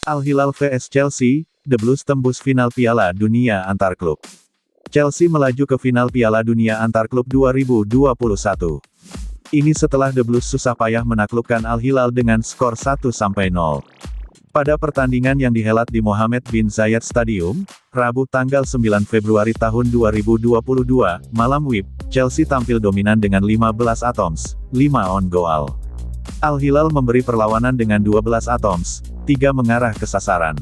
Al Hilal vs Chelsea, The Blues tembus final Piala Dunia Antar Klub. Chelsea melaju ke final Piala Dunia Antar Klub 2021. Ini setelah The Blues susah payah menaklukkan Al Hilal dengan skor 1-0. Pada pertandingan yang dihelat di Mohammed bin Zayed Stadium, Rabu tanggal 9 Februari tahun 2022, malam WIB, Chelsea tampil dominan dengan 15 atoms, 5 on goal. Al Hilal memberi perlawanan dengan 12 atoms, 3 mengarah ke sasaran.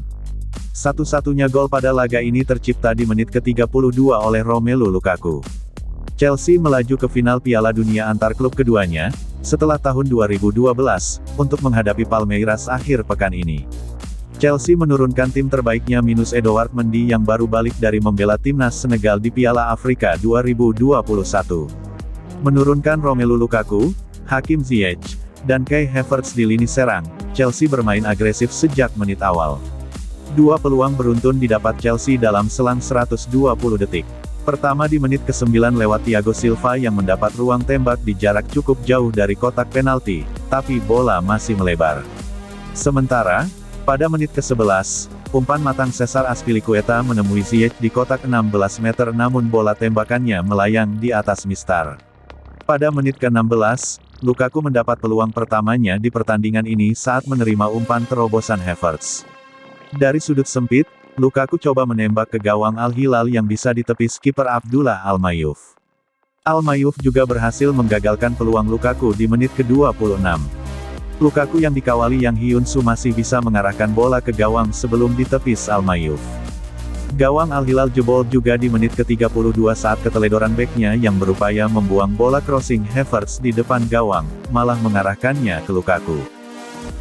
Satu-satunya gol pada laga ini tercipta di menit ke-32 oleh Romelu Lukaku. Chelsea melaju ke final Piala Dunia Antar Klub keduanya, setelah tahun 2012, untuk menghadapi Palmeiras akhir pekan ini. Chelsea menurunkan tim terbaiknya minus Edouard Mendy yang baru balik dari membela timnas Senegal di Piala Afrika 2021. Menurunkan Romelu Lukaku, Hakim Ziyech, dan Kai Havertz di lini serang, Chelsea bermain agresif sejak menit awal. Dua peluang beruntun didapat Chelsea dalam selang 120 detik. Pertama di menit ke-9 lewat Thiago Silva yang mendapat ruang tembak di jarak cukup jauh dari kotak penalti, tapi bola masih melebar. Sementara, pada menit ke-11, umpan matang Cesar Azpilicueta menemui Ziyech di kotak 16 meter namun bola tembakannya melayang di atas mistar. Pada menit ke-16, Lukaku mendapat peluang pertamanya di pertandingan ini saat menerima umpan terobosan Havertz. Dari sudut sempit, Lukaku coba menembak ke gawang Al Hilal yang bisa ditepis kiper Abdullah Al-Mayyouf. Al-Mayyouf juga berhasil menggagalkan peluang Lukaku di menit ke-26. Lukaku yang dikawali Yang Hyun-soo masih bisa mengarahkan bola ke gawang sebelum ditepis Al-Mayyouf. Gawang Al Hilal jebol juga di menit ke-32 saat keteledoran beknya yang berupaya membuang bola crossing Havertz di depan gawang, malah mengarahkannya ke Lukaku.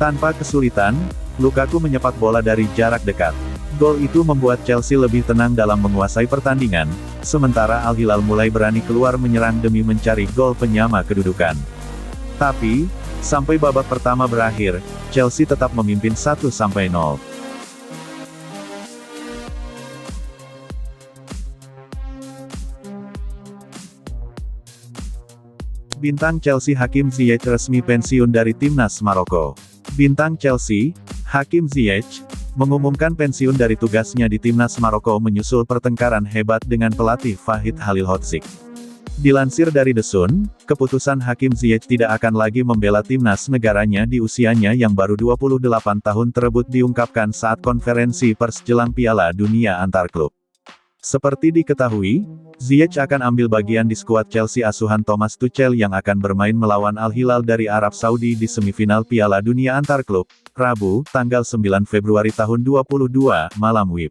Tanpa kesulitan, Lukaku menyepak bola dari jarak dekat. Gol itu membuat Chelsea lebih tenang dalam menguasai pertandingan, sementara Al Hilal mulai berani keluar menyerang demi mencari gol penyama kedudukan. Tapi, sampai babak pertama berakhir, Chelsea tetap memimpin 1-0. Bintang Chelsea Hakim Ziyech resmi pensiun dari timnas Maroko. Bintang Chelsea, Hakim Ziyech, mengumumkan pensiun dari tugasnya di timnas Maroko menyusul pertengkaran hebat dengan pelatih Fahid Halilhodzic. Dilansir dari The Sun, keputusan Hakim Ziyech tidak akan lagi membela timnas negaranya di usianya yang baru 28 tahun tersebut diungkapkan saat konferensi pers jelang Piala Dunia Antar Klub. Seperti diketahui, Ziyech akan ambil bagian di skuad Chelsea asuhan Thomas Tuchel yang akan bermain melawan Al Hilal dari Arab Saudi di semifinal Piala Dunia Antar Klub, Rabu, tanggal 9 Februari tahun 2022, malam WIB.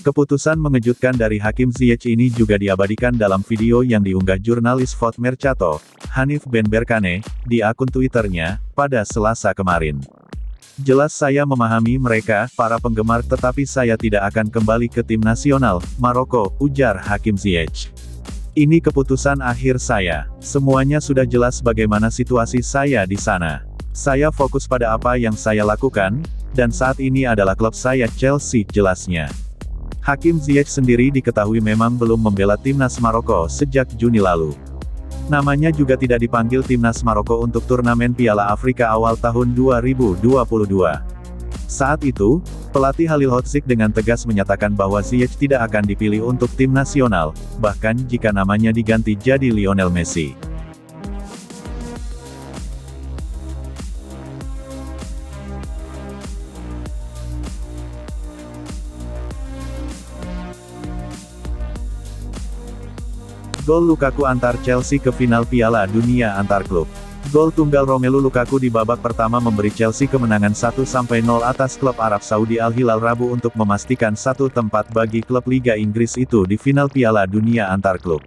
Keputusan mengejutkan dari Hakim Ziyech ini juga diabadikan dalam video yang diunggah jurnalis Foot Mercato, Hanif Ben Berkane, di akun Twitternya, pada Selasa kemarin. Jelas saya memahami mereka, para penggemar tetapi saya tidak akan kembali ke tim nasional, Maroko, ujar Hakim Ziyech. Ini keputusan akhir saya. Semuanya sudah jelas bagaimana situasi saya di sana. Saya fokus pada apa yang saya lakukan, dan saat ini adalah klub saya Chelsea, jelasnya. Hakim Ziyech sendiri diketahui memang belum membela timnas Maroko sejak Juni lalu. Namanya juga tidak dipanggil timnas Maroko untuk turnamen Piala Afrika awal tahun 2022. Saat itu, pelatih Halilhodzic dengan tegas menyatakan bahwa Ziyech tidak akan dipilih untuk tim nasional, bahkan jika namanya diganti jadi Lionel Messi. Gol Lukaku antar Chelsea ke final Piala Dunia Antar Klub. Gol tunggal Romelu Lukaku di babak pertama memberi Chelsea kemenangan 1-0 atas klub Arab Saudi Al Hilal Rabu untuk memastikan satu tempat bagi klub Liga Inggris itu di final Piala Dunia Antar Klub.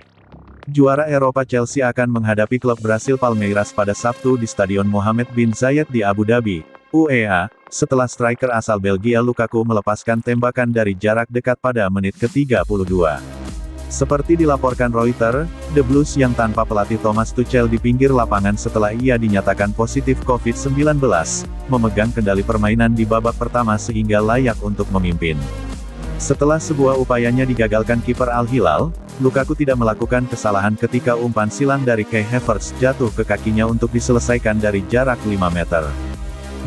Juara Eropa Chelsea akan menghadapi klub Brasil Palmeiras pada Sabtu di Stadion Mohammed bin Zayed di Abu Dhabi, UEA, setelah striker asal Belgia Lukaku melepaskan tembakan dari jarak dekat pada menit ke-32. Seperti dilaporkan Reuters, The Blues yang tanpa pelatih Thomas Tuchel di pinggir lapangan setelah ia dinyatakan positif COVID-19, memegang kendali permainan di babak pertama sehingga layak untuk memimpin. Setelah sebuah upayanya digagalkan kiper Al Hilal, Lukaku tidak melakukan kesalahan ketika umpan silang dari Kai Havertz jatuh ke kakinya untuk diselesaikan dari jarak 5 meter.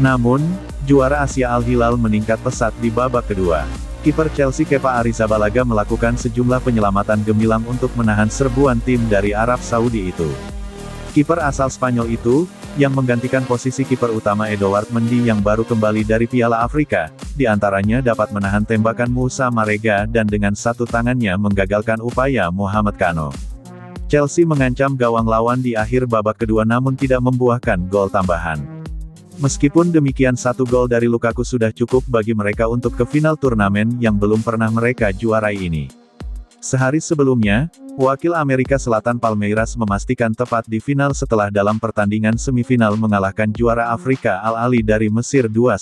Namun, Juara Asia Al Hilal meningkat pesat di babak kedua. Kiper Chelsea Kepa Arrizabalaga melakukan sejumlah penyelamatan gemilang untuk menahan serbuan tim dari Arab Saudi itu. Kiper asal Spanyol itu, yang menggantikan posisi kiper utama Edouard Mendy yang baru kembali dari Piala Afrika, di antaranya dapat menahan tembakan Moussa Marega dan dengan satu tangannya menggagalkan upaya Mohamed Kano. Chelsea mengancam gawang lawan di akhir babak kedua namun tidak membuahkan gol tambahan. Meskipun demikian satu gol dari Lukaku sudah cukup bagi mereka untuk ke final turnamen yang belum pernah mereka juarai ini. Sehari sebelumnya, wakil Amerika Selatan Palmeiras memastikan tepat di final setelah dalam pertandingan semifinal mengalahkan juara Afrika Al Ahly dari Mesir 2-0.